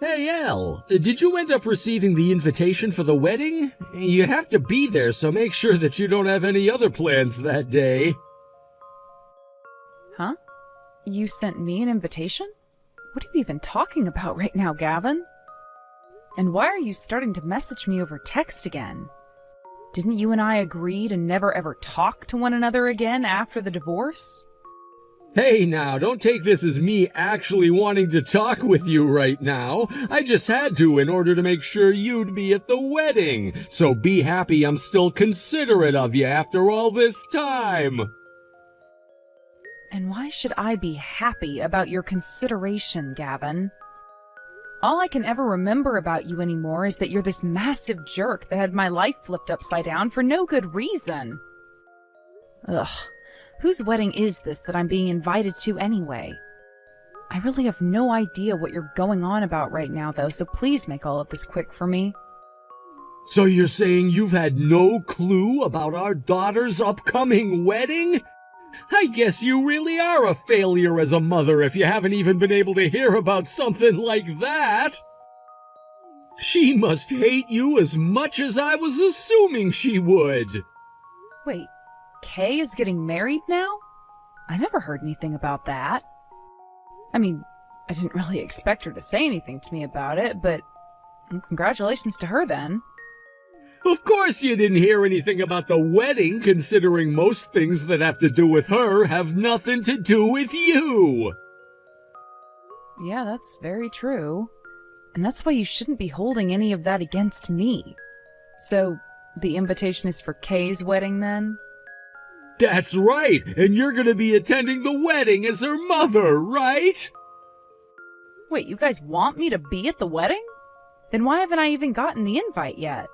Hey, Al, did you end up receiving the invitation for the wedding? You have to be there, so make sure that you don't have any other plans that day. Huh? You sent me an invitation? What are you even talking about right now, Gavin? And why are you starting to message me over text again? Didn't you and I agree to never ever talk to one another again after the divorce? Hey now, don't take this as me actually wanting to talk with you right now. I just had to in order to make sure you'd be at the wedding. So be happy I'm still considerate of you after all this time. And why should I be happy about your consideration, Gavin? All I can ever remember about you anymore is that you're this massive jerk that had my life flipped upside down for no good reason. Ugh. Whose wedding is this that I'm being invited to anyway? I really have no idea what you're going on about right now, though, so please make all of this quick for me. So you're saying you've had no clue about our daughter's upcoming wedding? I guess you really are a failure as a mother if you haven't even been able to hear about something like that. She must hate you as much as I was assuming she would. Wait. Kay is getting married now? I never heard anything about that. I mean, I didn't really expect her to say anything to me about it, but congratulations to her then. Of course you didn't hear anything about the wedding, considering most things that have to do with her have nothing to do with you. Yeah, that's very true. And that's why you shouldn't be holding any of that against me. So, the invitation is for Kay's wedding then? That's right, and you're gonna be attending the wedding as her mother, right? Wait, you guys want me to be at the wedding? Then why haven't I even gotten the invite yet?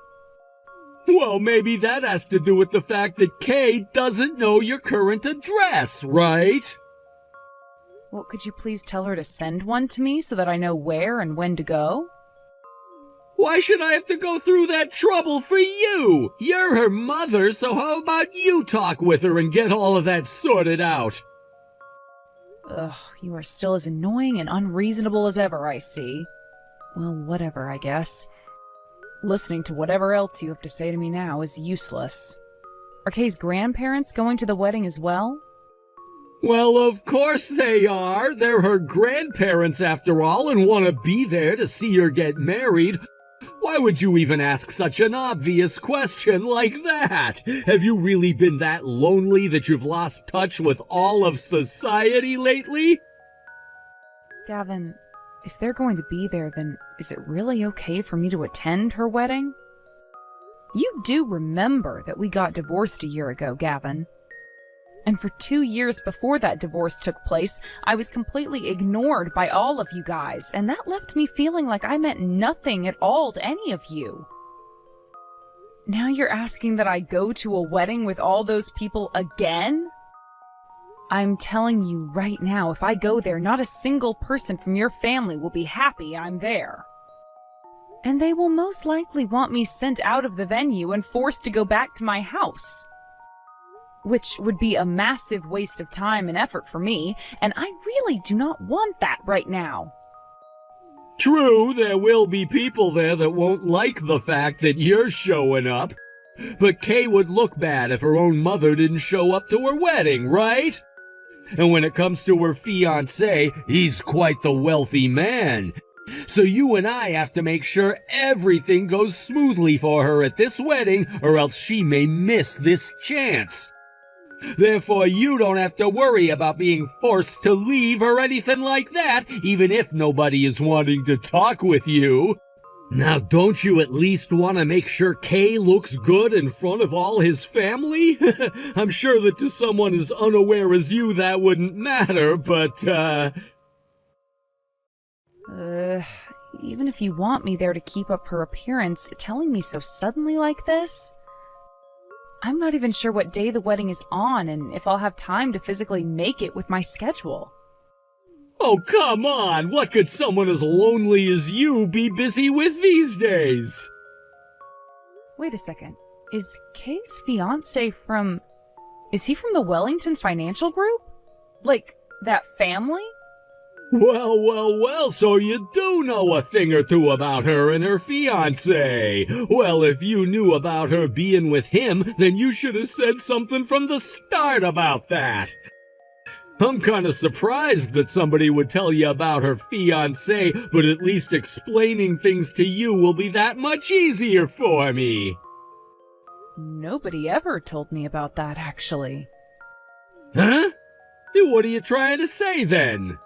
Well, maybe that has to do with the fact that Kay doesn't know your current address, right? Well, could you please tell her to send one to me so that I know where and when to go? Why should I have to go through that trouble for you? You're her mother, so how about you talk with her and get all of that sorted out? Ugh, you are still as annoying and unreasonable as ever, I see. Well, whatever, I guess. Listening to whatever else you have to say to me now is useless. Are Kay's grandparents going to the wedding as well? Well, of course they are. They're her grandparents after all and want to be there to see her get married. Why would you even ask such an obvious question like that? Have you really been that lonely that you've lost touch with all of society lately? Gavin, if they're going to be there, then is it really okay for me to attend her wedding? You do remember that we got divorced a year ago, Gavin. And for 2 years before that divorce took place, I was completely ignored by all of you guys, and that left me feeling like I meant nothing at all to any of you. Now you're asking that I go to a wedding with all those people again? I'm telling you right now, if I go there, not a single person from your family will be happy I'm there. And they will most likely want me sent out of the venue and forced to go back to my house. Which would be a massive waste of time and effort for me, and I really do not want that right now. True, there will be people there that won't like the fact that you're showing up. But Kay would look bad if her own mother didn't show up to her wedding, right? And when it comes to her fiancé, he's quite the wealthy man. So you and I have to make sure everything goes smoothly for her at this wedding, or else she may miss this chance. Therefore, you don't have to worry about being forced to leave or anything like that, even if nobody is wanting to talk with you. Now, don't you at least want to make sure Kay looks good in front of all his family? I'm sure that to someone as unaware as you that wouldn't matter, but, even if you want me there to keep up her appearance, telling me so suddenly like this? I'm not even sure what day the wedding is on and if I'll have time to physically make it with my schedule. Oh, come on! What could someone as lonely as you be busy with these days? Wait a second. Is Kay's fiancé from... Is he from the Wellington Financial Group? Like, that family? Well, so you do know a thing or two about her and her fiancé. Well, if you knew about her being with him, then you should have said something from the start about that. I'm kind of surprised that somebody would tell you about her fiancé, but at least explaining things to you will be that much easier for me. Nobody ever told me about that, actually. Huh? What are you trying to say, then?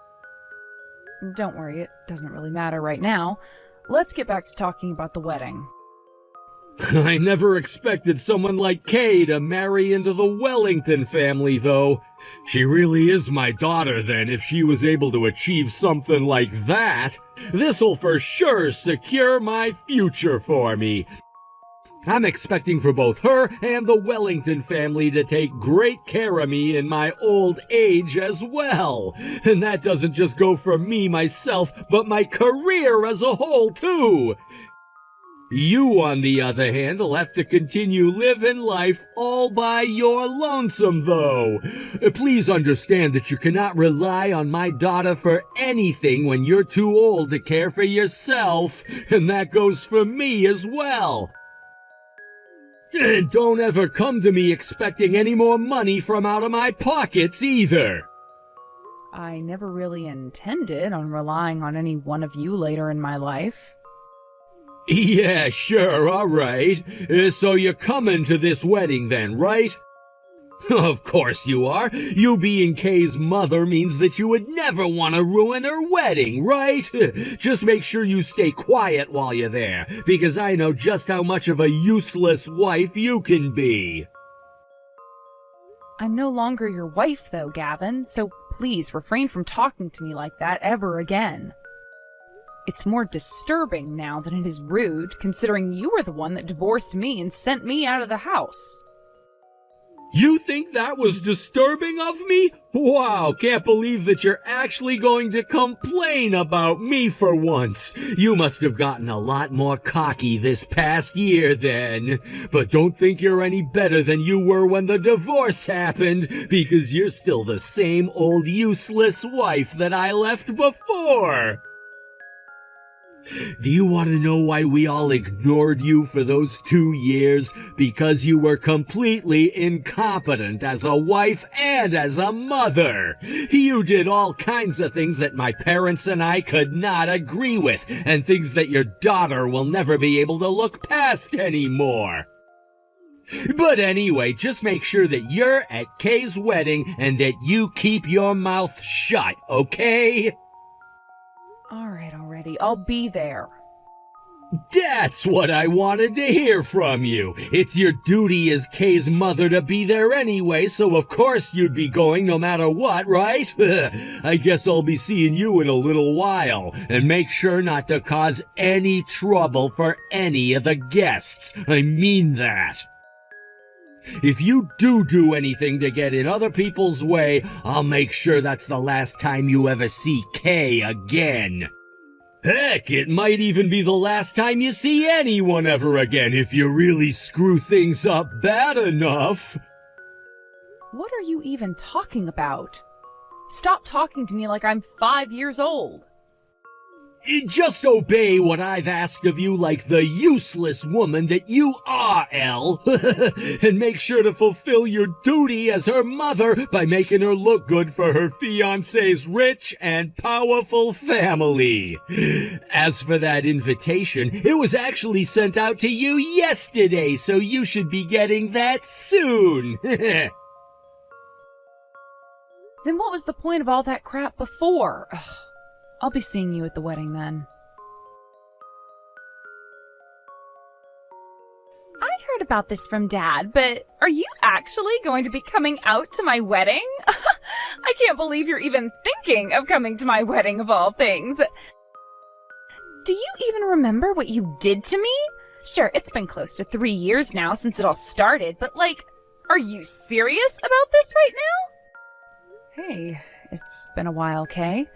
Don't worry, it doesn't really matter right now. Let's get back to talking about the wedding. I never expected someone like Kay to marry into the Wellington family, though. She really is my daughter, then, if she was able to achieve something like that. This'll for sure secure my future for me. I'm expecting for both her and the Wellington family to take great care of me in my old age as well. And that doesn't just go for me myself, but my career as a whole, too. You, on the other hand, will have to continue living life all by your lonesome, though. Please understand that you cannot rely on my daughter for anything when you're too old to care for yourself, and that goes for me as well. And don't ever come to me expecting any more money from out of my pockets, either. I never really intended on relying on any one of you later in my life. Yeah, sure, all right. So you're coming to this wedding then, right? Of course you are. You being Kay's mother means that you would never want to ruin her wedding, right? Just make sure you stay quiet while you're there, because I know just how much of a useless wife you can be. I'm no longer your wife, though, Gavin, so please refrain from talking to me like that ever again. It's more disturbing now than it is rude, considering you were the one that divorced me and sent me out of the house. You think that was disturbing of me? Wow, can't believe that you're actually going to complain about me for once. You must have gotten a lot more cocky this past year then. But don't think you're any better than you were when the divorce happened, because you're still the same old useless wife that I left before. Do you want to know why we all ignored you for those 2 years? Because you were completely incompetent as a wife and as a mother. You did all kinds of things that my parents and I could not agree with, and things that your daughter will never be able to look past anymore. But anyway, just make sure that you're at Kay's wedding and that you keep your mouth shut, okay? All right, already. I'll be there. That's what I wanted to hear from you. It's your duty as Kay's mother to be there anyway, so of course you'd be going no matter what, right? I guess I'll be seeing you in a little while, and make sure not to cause any trouble for any of the guests. I mean that. If you do anything to get in other people's way, I'll make sure that's the last time you ever see Kay again. Heck, it might even be the last time you see anyone ever again if you really screw things up bad enough. What are you even talking about? Stop talking to me like I'm 5 years old. Just obey what I've asked of you like the useless woman that you are, Elle. And make sure to fulfill your duty as her mother by making her look good for her fiancé's rich and powerful family. As for that invitation, it was actually sent out to you yesterday, so you should be getting that soon. Then what was the point of all that crap before? Ugh. I'll be seeing you at the wedding then. I heard about this from Dad, but are you actually going to be coming out to my wedding? I can't believe you're even thinking of coming to my wedding of all things. Do you even remember what you did to me? Sure, it's been close to 3 years now since it all started, but are you serious about this right now? Hey, it's been a while, Kay.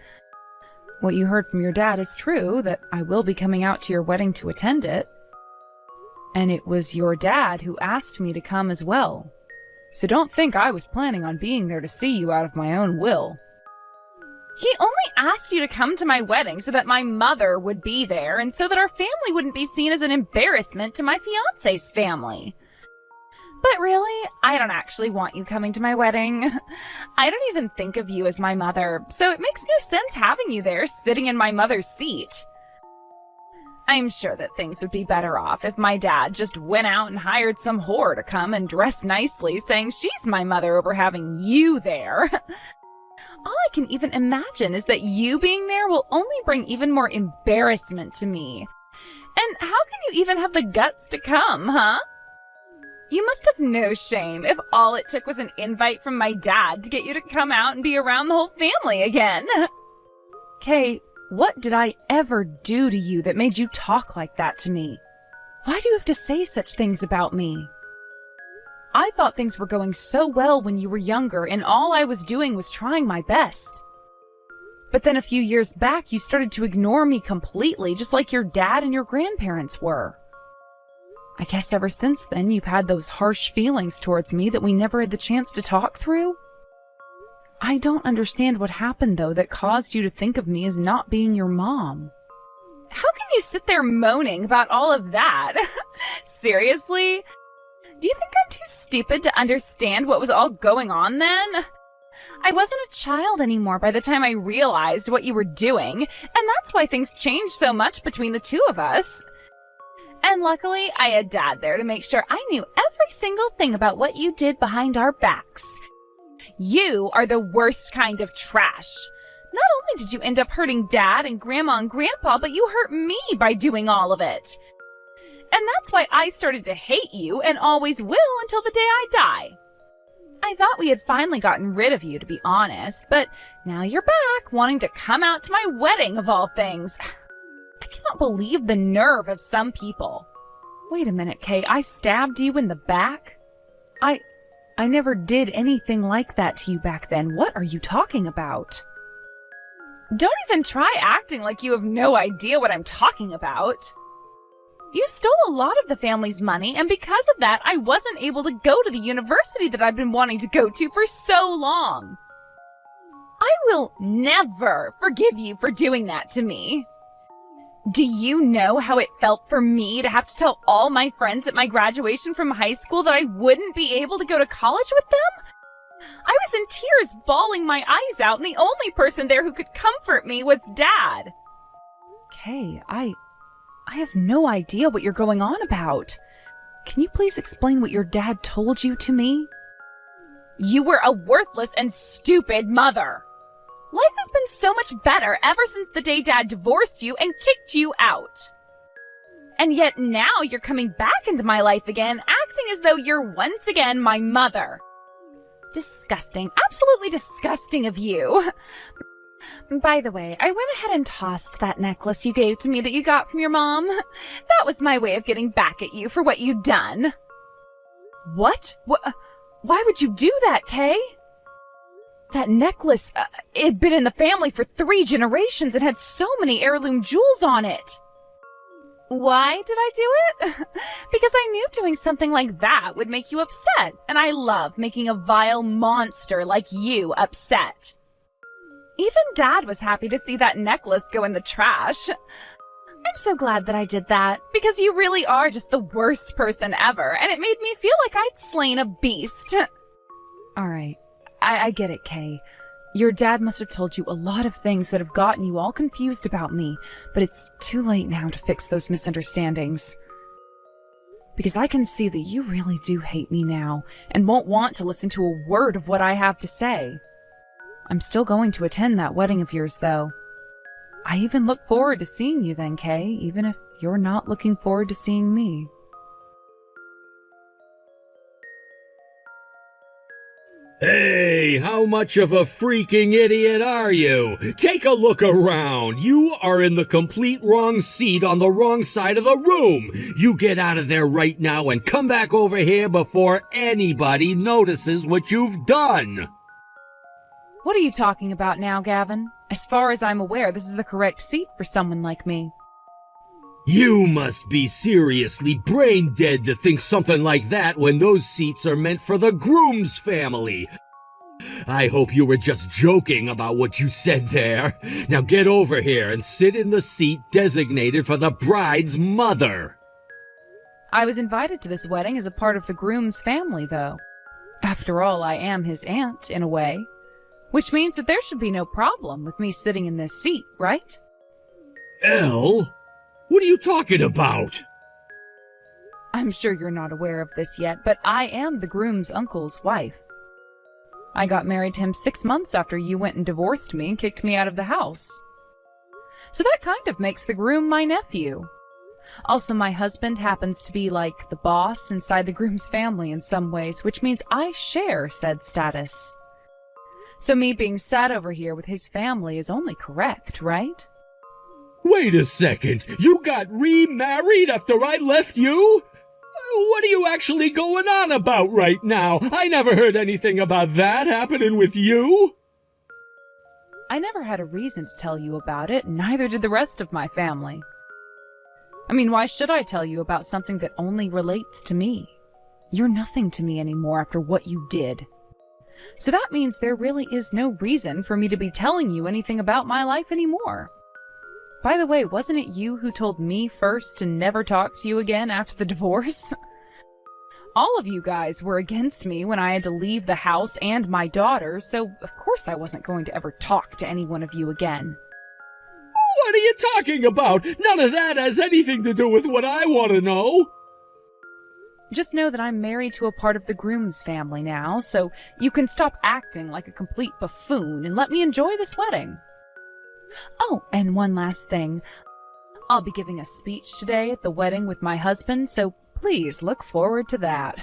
What you heard from your dad is true, that I will be coming out to your wedding to attend it. And it was your dad who asked me to come as well. So don't think I was planning on being there to see you out of my own will. He only asked you to come to my wedding so that my mother would be there and so that our family wouldn't be seen as an embarrassment to my fiancé's family. But really, I don't actually want you coming to my wedding. I don't even think of you as my mother, so it makes no sense having you there sitting in my mother's seat. I'm sure that things would be better off if my dad just went out and hired some whore to come and dress nicely saying she's my mother over having you there. All I can even imagine is that you being there will only bring even more embarrassment to me. And how can you even have the guts to come, huh? You must have no shame if all it took was an invite from my dad to get you to come out and be around the whole family again. Kay, what did I ever do to you that made you talk like that to me? Why do you have to say such things about me? I thought things were going so well when you were younger, and all I was doing was trying my best. But then a few years back, you started to ignore me completely, just like your dad and your grandparents were. I guess ever since then, you've had those harsh feelings towards me that we never had the chance to talk through. I don't understand what happened, though, that caused you to think of me as not being your mom. How can you sit there moaning about all of that? Seriously? Do you think I'm too stupid to understand what was all going on then? I wasn't a child anymore by the time I realized what you were doing, and that's why things changed so much between the two of us. And luckily, I had Dad there to make sure I knew every single thing about what you did behind our backs. You are the worst kind of trash. Not only did you end up hurting Dad and Grandma and Grandpa, but you hurt me by doing all of it. And that's why I started to hate you and always will until the day I die. I thought we had finally gotten rid of you, to be honest, but now you're back, wanting to come out to my wedding of all things. I cannot believe the nerve of some people. Wait a minute, Kay, I stabbed you in the back? I never did anything like that to you back then. What are you talking about? Don't even try acting like you have no idea what I'm talking about. You stole a lot of the family's money, and because of that, I wasn't able to go to the university that I've been wanting to go to for so long. I will never forgive you for doing that to me. Do you know how it felt for me to have to tell all my friends at my graduation from high school that I wouldn't be able to go to college with them? I was in tears, bawling my eyes out, and the only person there who could comfort me was Dad. Kay, I have no idea what you're going on about. Can you please explain what your dad told you to me? You were a worthless and stupid mother. Life has been so much better ever since the day Dad divorced you and kicked you out. And yet now you're coming back into my life again, acting as though you're once again my mother. Disgusting, absolutely disgusting of you. By the way, I went ahead and tossed that necklace you gave to me that you got from your mom. That was my way of getting back at you for what you'd done. What? Why would you do that, Kay? That necklace, it had been in the family for 3 generations and had so many heirloom jewels on it. Why did I do it? Because I knew doing something like that would make you upset, and I love making a vile monster like you upset. Even Dad was happy to see that necklace go in the trash. I'm so glad that I did that, because you really are just the worst person ever, and it made me feel like I'd slain a beast. All right. I get it, Kay. Your dad must have told you a lot of things that have gotten you all confused about me, but it's too late now to fix those misunderstandings. Because I can see that you really do hate me now, and won't want to listen to a word of what I have to say. I'm still going to attend that wedding of yours, though. I even look forward to seeing you then, Kay, even if you're not looking forward to seeing me. Hey, how much of a freaking idiot are you? Take a look around. You are in the complete wrong seat on the wrong side of the room. You get out of there right now and come back over here before anybody notices what you've done. What are you talking about now, Gavin? As far as I'm aware, this is the correct seat for someone like me. You must be seriously brain dead to think something like that when those seats are meant for the groom's family. I hope you were just joking about what you said there. Now get over here and sit in the seat designated for the bride's mother. I was invited to this wedding as a part of the groom's family, though. After all, I am his aunt, in a way. Which means that there should be no problem with me sitting in this seat, right? Elle? What are you talking about? I'm sure you're not aware of this yet, but I am the groom's uncle's wife. I got married to him 6 months after you went and divorced me and kicked me out of the house. So that kind of makes the groom my nephew. Also, my husband happens to be like the boss inside the groom's family in some ways, which means I share said status. So me being sat over here with his family is only correct, right? Wait a second, you got remarried after I left you? What are you actually going on about right now? I never heard anything about that happening with you. I never had a reason to tell you about it, neither did the rest of my family. I mean, why should I tell you about something that only relates to me? You're nothing to me anymore after what you did. So that means there really is no reason for me to be telling you anything about my life anymore. By the way, wasn't it you who told me first to never talk to you again after the divorce? All of you guys were against me when I had to leave the house and my daughter, so of course I wasn't going to ever talk to any one of you again. What are you talking about? None of that has anything to do with what I want to know. Just know that I'm married to a part of the groom's family now, so you can stop acting like a complete buffoon and let me enjoy this wedding. Oh, and one last thing. I'll be giving a speech today at the wedding with my husband, so please look forward to that.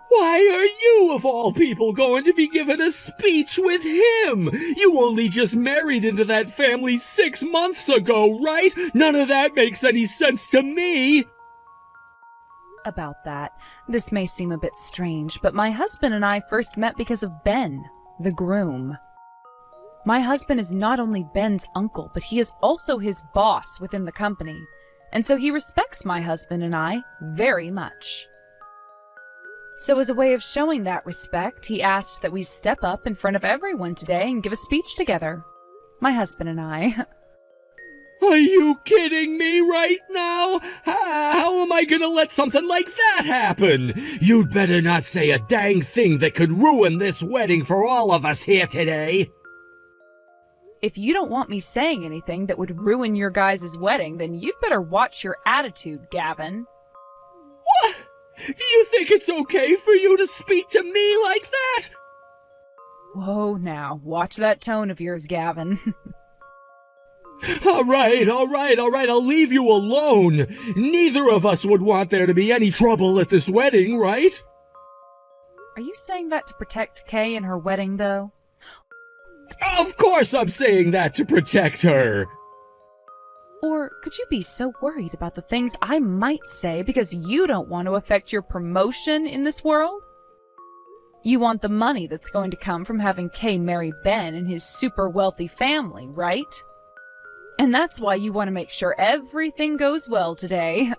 Why are you, of all people, going to be giving a speech with him? You only just married into that family 6 months ago, right? None of that makes any sense to me. About that, this may seem a bit strange, but my husband and I first met because of Ben, the groom. My husband is not only Ben's uncle, but he is also his boss within the company, and so he respects my husband and I very much. So as a way of showing that respect, he asked that we step up in front of everyone today and give a speech together. My husband and I. Are you kidding me right now? How am I gonna let something like that happen? You'd better not say a dang thing that could ruin this wedding for all of us here today. If you don't want me saying anything that would ruin your guys' wedding, then you'd better watch your attitude, Gavin. What? Do you think it's okay for you to speak to me like that? Whoa, now, watch that tone of yours, Gavin. All right, I'll leave you alone. Neither of us would want there to be any trouble at this wedding, right? Are you saying that to protect Kay and her wedding, though? Of course I'm saying that to protect her. Or could you be so worried about the things I might say because you don't want to affect your promotion in this world? You want the money that's going to come from having Kay marry Ben and his super wealthy family, right? And that's why you want to make sure everything goes well today.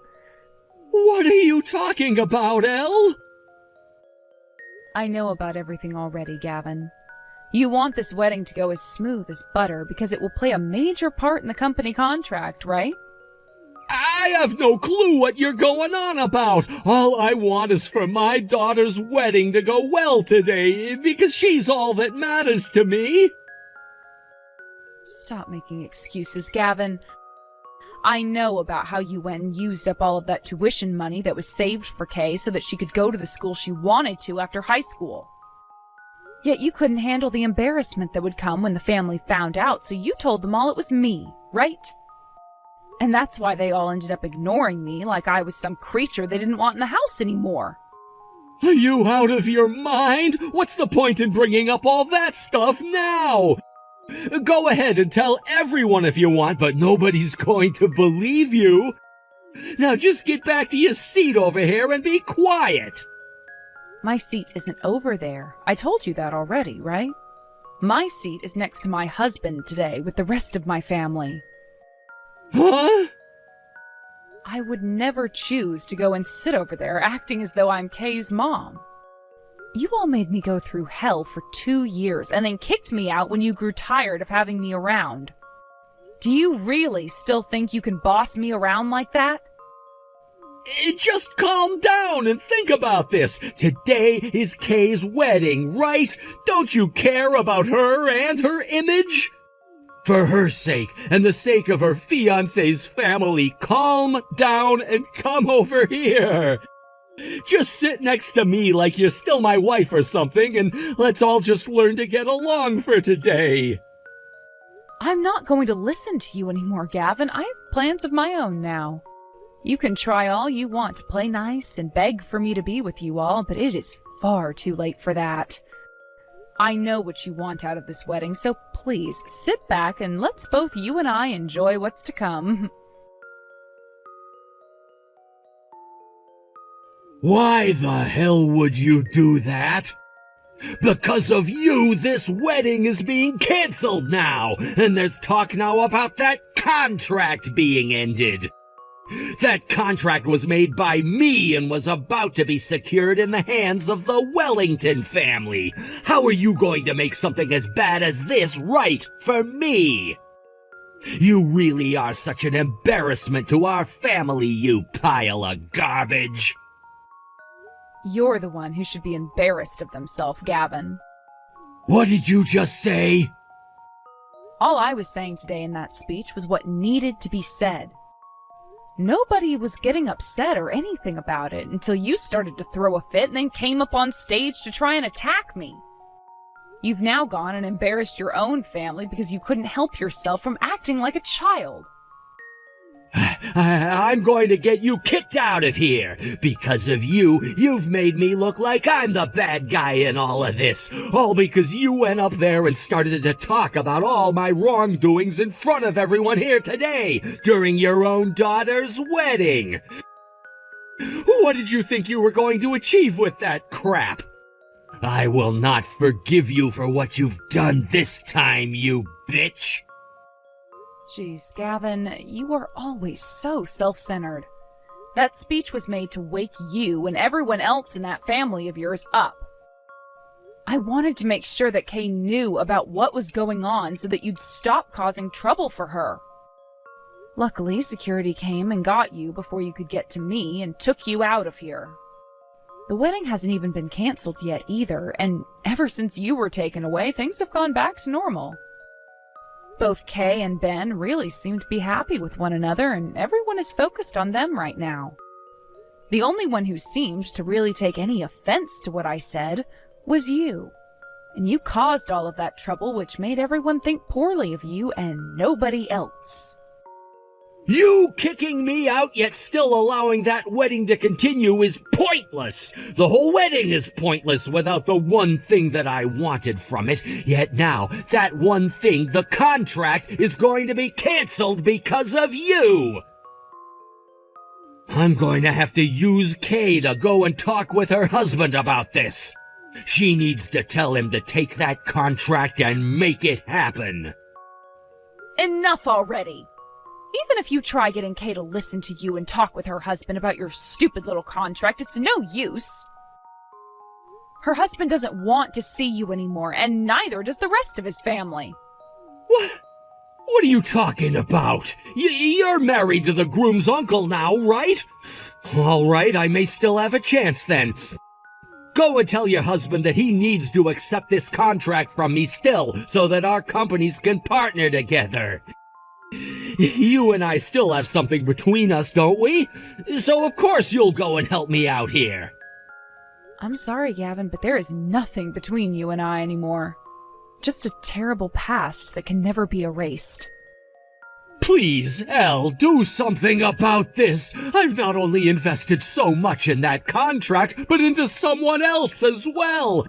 What are you talking about, Elle? I know about everything already, Gavin. You want this wedding to go as smooth as butter because it will play a major part in the company contract, right? I have no clue what you're going on about. All I want is for my daughter's wedding to go well today because she's all that matters to me. Stop making excuses, Gavin. I know about how you went and used up all of that tuition money that was saved for Kay so that she could go to the school she wanted to after high school. Yet you couldn't handle the embarrassment that would come when the family found out, so you told them all it was me, right? And that's why they all ended up ignoring me like I was some creature they didn't want in the house anymore. Are you out of your mind? What's the point in bringing up all that stuff now? Go ahead and tell everyone if you want, but nobody's going to believe you. Now just get back to your seat over here and be quiet. My seat isn't over there. I told you that already, right? My seat is next to my husband today with the rest of my family. Huh? I would never choose to go and sit over there acting as though I'm Kay's mom. You all made me go through hell for 2 years and then kicked me out when you grew tired of having me around. Do you really still think you can boss me around like that? Just calm down and think about this. Today is Kay's wedding, right? Don't you care about her and her image? For her sake and the sake of her fiancé's family, calm down and come over here. Just sit next to me like you're still my wife or something, and let's all just learn to get along for today. I'm not going to listen to you anymore, Gavin. I have plans of my own now. You can try all you want to play nice and beg for me to be with you all, but it is far too late for that. I know what you want out of this wedding, so please sit back and let's both you and I enjoy what's to come. Why the hell would you do that? Because of you, this wedding is being canceled now, and there's talk now about that contract being ended. That contract was made by me and was about to be secured in the hands of the Wellington family. How are you going to make something as bad as this right for me? You really are such an embarrassment to our family, you pile of garbage. You're the one who should be embarrassed of themselves, Gavin. What did you just say? All I was saying today in that speech was what needed to be said. Nobody was getting upset or anything about it until you started to throw a fit and then came up on stage to try and attack me. You've now gone and embarrassed your own family because you couldn't help yourself from acting like a child. I'm going to get you kicked out of here. Because of you, you've made me look like I'm the bad guy in all of this. All because you went up there and started to talk about all my wrongdoings in front of everyone here today during your own daughter's wedding. What did you think you were going to achieve with that crap? I will not forgive you for what you've done this time, you bitch. Jeez, Gavin, you are always so self-centered. That speech was made to wake you and everyone else in that family of yours up. I wanted to make sure that Kay knew about what was going on so that you'd stop causing trouble for her. Luckily, security came and got you before you could get to me and took you out of here. The wedding hasn't even been canceled yet either, and ever since you were taken away, things have gone back to normal. Both Kay and Ben really seem to be happy with one another, and everyone is focused on them right now. The only one who seemed to really take any offense to what I said was you. And you caused all of that trouble, which made everyone think poorly of you and nobody else. You kicking me out yet still allowing that wedding to continue is pointless. The whole wedding is pointless without the one thing that I wanted from it. Yet now, that one thing, the contract, is going to be canceled because of you. I'm going to have to use Kay to go and talk with her husband about this. She needs to tell him to take that contract and make it happen. Enough already! Even if you try getting Kay to listen to you and talk with her husband about your stupid little contract, it's no use. Her husband doesn't want to see you anymore, and neither does the rest of his family. What are you talking about? You're married to the groom's uncle now, right? All right, I may still have a chance then. Go and tell your husband that he needs to accept this contract from me still, so that our companies can partner together. You and I still have something between us, don't we? So of course you'll go and help me out here. I'm sorry, Gavin, but there is nothing between you and I anymore. Just a terrible past that can never be erased. Please, Elle, do something about this. I've not only invested so much in that contract, but into someone else as well.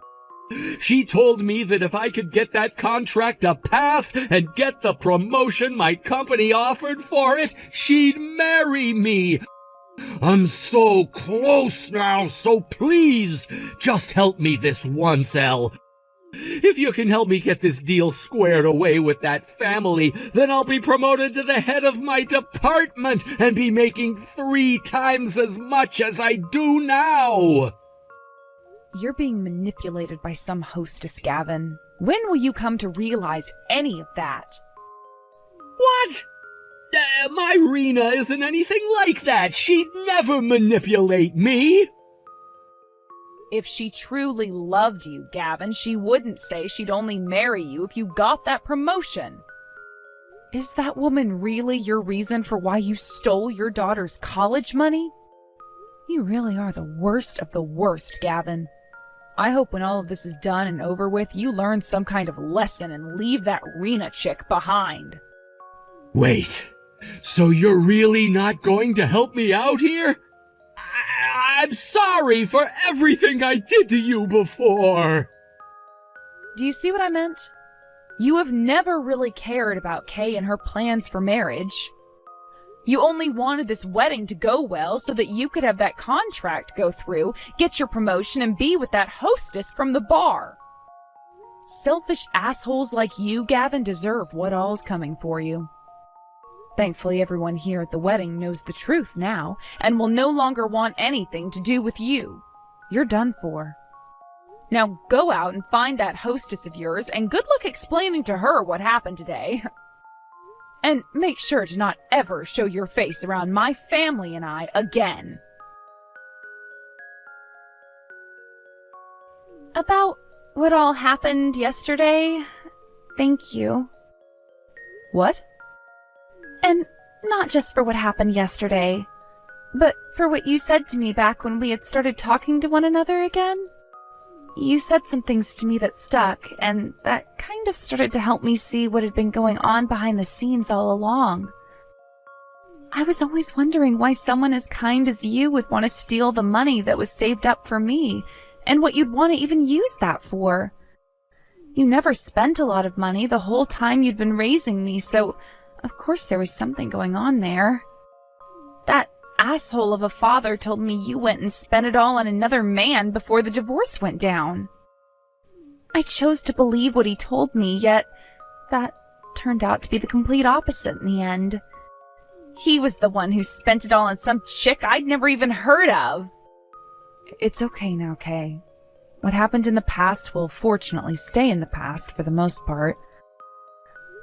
She told me that if I could get that contract to pass and get the promotion my company offered for it, she'd marry me. I'm so close now, so please, just help me this once, Elle. If you can help me get this deal squared away with that family, then I'll be promoted to the head of my department and be making 3 times as much as I do now. You're being manipulated by some hostess, Gavin. When will you come to realize any of that? What? My Rena isn't anything like that. She'd never manipulate me. If she truly loved you, Gavin, she wouldn't say she'd only marry you if you got that promotion. Is that woman really your reason for why you stole your daughter's college money? You really are the worst of the worst, Gavin. I hope when all of this is done and over with, you learn some kind of lesson and leave that Rena chick behind. Wait, so you're really not going to help me out here? I'm sorry for everything I did to you before. Do you see what I meant? You have never really cared about Kay and her plans for marriage. You only wanted this wedding to go well so that you could have that contract go through, get your promotion, and be with that hostess from the bar. Selfish assholes like you, Gavin, deserve what all's coming for you. Thankfully, everyone here at the wedding knows the truth now and will no longer want anything to do with you. You're done for. Now go out and find that hostess of yours, and good luck explaining to her what happened today. And make sure to not ever show your face around my family and I again. About what all happened yesterday, thank you. What? And not just for what happened yesterday, but for what you said to me back when we had started talking to one another again. You said some things to me that stuck, and that kind of started to help me see what had been going on behind the scenes all along. I was always wondering why someone as kind as you would want to steal the money that was saved up for me, and what you'd want to even use that for. You never spent a lot of money the whole time you'd been raising me, so of course there was something going on there. That asshole of a father told me you went and spent it all on another man before the divorce went down. I chose to believe what he told me, yet that turned out to be the complete opposite in the end. He was the one who spent it all on some chick I'd never even heard of. It's okay now, Kay. What happened in the past will fortunately stay in the past for the most part.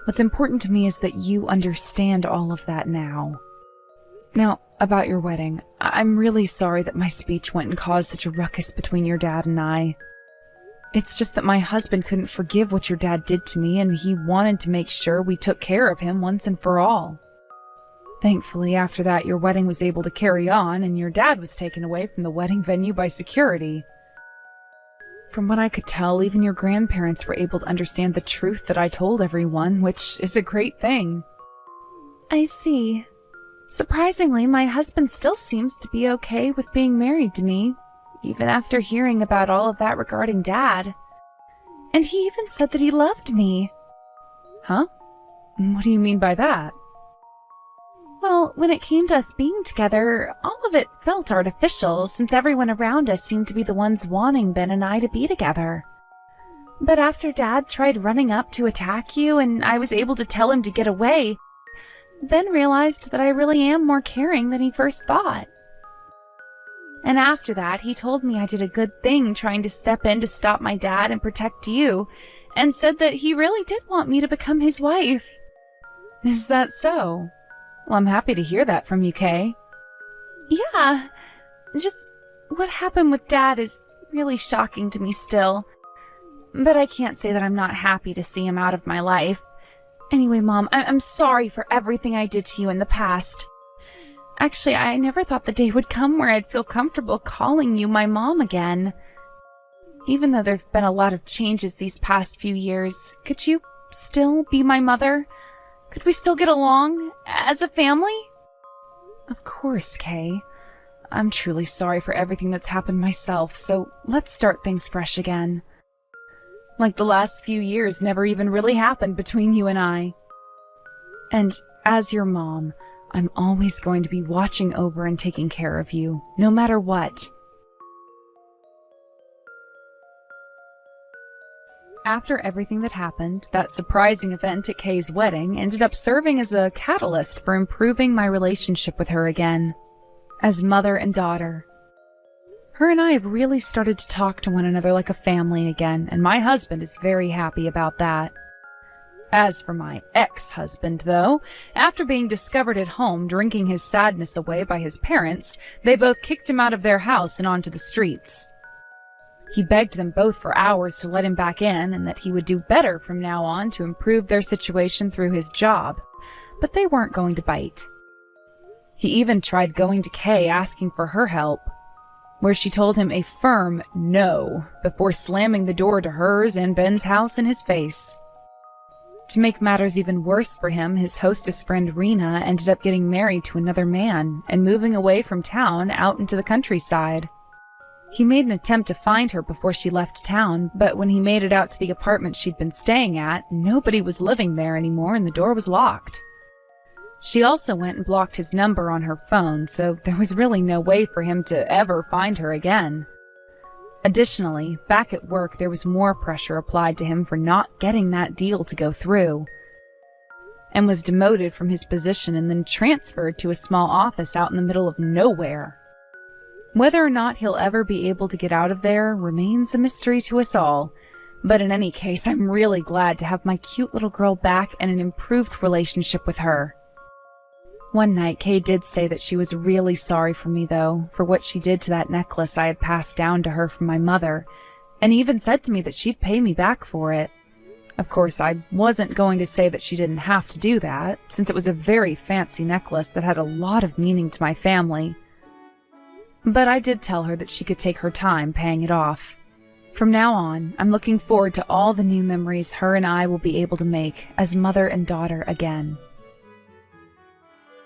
What's important to me is that you understand all of that now. Now, about your wedding, I'm really sorry that my speech went and caused such a ruckus between your dad and I. It's just that my husband couldn't forgive what your dad did to me, and he wanted to make sure we took care of him once and for all. Thankfully, after that, your wedding was able to carry on, and your dad was taken away from the wedding venue by security. From what I could tell, even your grandparents were able to understand the truth that I told everyone, which is a great thing. I see. Surprisingly, my husband still seems to be okay with being married to me, even after hearing about all of that regarding Dad. And he even said that he loved me. Huh? What do you mean by that? Well, when it came to us being together, all of it felt artificial, since everyone around us seemed to be the ones wanting Ben and I to be together. But after Dad tried running up to attack you, and I was able to tell him to get away, Ben realized that I really am more caring than he first thought. And after that, he told me I did a good thing trying to step in to stop my dad and protect you, and said that he really did want me to become his wife. Is that so? Well, I'm happy to hear that from you, Kay. Yeah, just what happened with Dad is really shocking to me still. But I can't say that I'm not happy to see him out of my life. Anyway, Mom, I'm sorry for everything I did to you in the past. Actually, I never thought the day would come where I'd feel comfortable calling you my mom again. Even though there've been a lot of changes these past few years, could you still be my mother? Could we still get along as a family? Of course, Kay. I'm truly sorry for everything that's happened myself, so let's start things fresh again. Like the last few years never even really happened between you and I. And as your mom, I'm always going to be watching over and taking care of you, no matter what. After everything that happened, that surprising event at Kay's wedding ended up serving as a catalyst for improving my relationship with her again, as mother and daughter. Her and I have really started to talk to one another like a family again, and my husband is very happy about that. As for my ex-husband, though, after being discovered at home drinking his sadness away by his parents, they both kicked him out of their house and onto the streets. He begged them both for hours to let him back in and that he would do better from now on to improve their situation through his job, but they weren't going to bite. He even tried going to Kay asking for her help, where she told him a firm no before slamming the door to hers and Ben's house in his face. To make matters even worse for him, his hostess friend Rena ended up getting married to another man and moving away from town out into the countryside. He made an attempt to find her before she left town, but when he made it out to the apartment she'd been staying at, nobody was living there anymore and the door was locked. She also went and blocked his number on her phone, so there was really no way for him to ever find her again. Additionally, back at work there was more pressure applied to him for not getting that deal to go through, and was demoted from his position and then transferred to a small office out in the middle of nowhere. Whether or not he'll ever be able to get out of there remains a mystery to us all, but in any case, I'm really glad to have my cute little girl back and an improved relationship with her. One night, Kay did say that she was really sorry for me, though, for what she did to that necklace I had passed down to her from my mother, and even said to me that she'd pay me back for it. Of course, I wasn't going to say that she didn't have to do that, since it was a very fancy necklace that had a lot of meaning to my family. But I did tell her that she could take her time paying it off. From now on, I'm looking forward to all the new memories her and I will be able to make as mother and daughter again.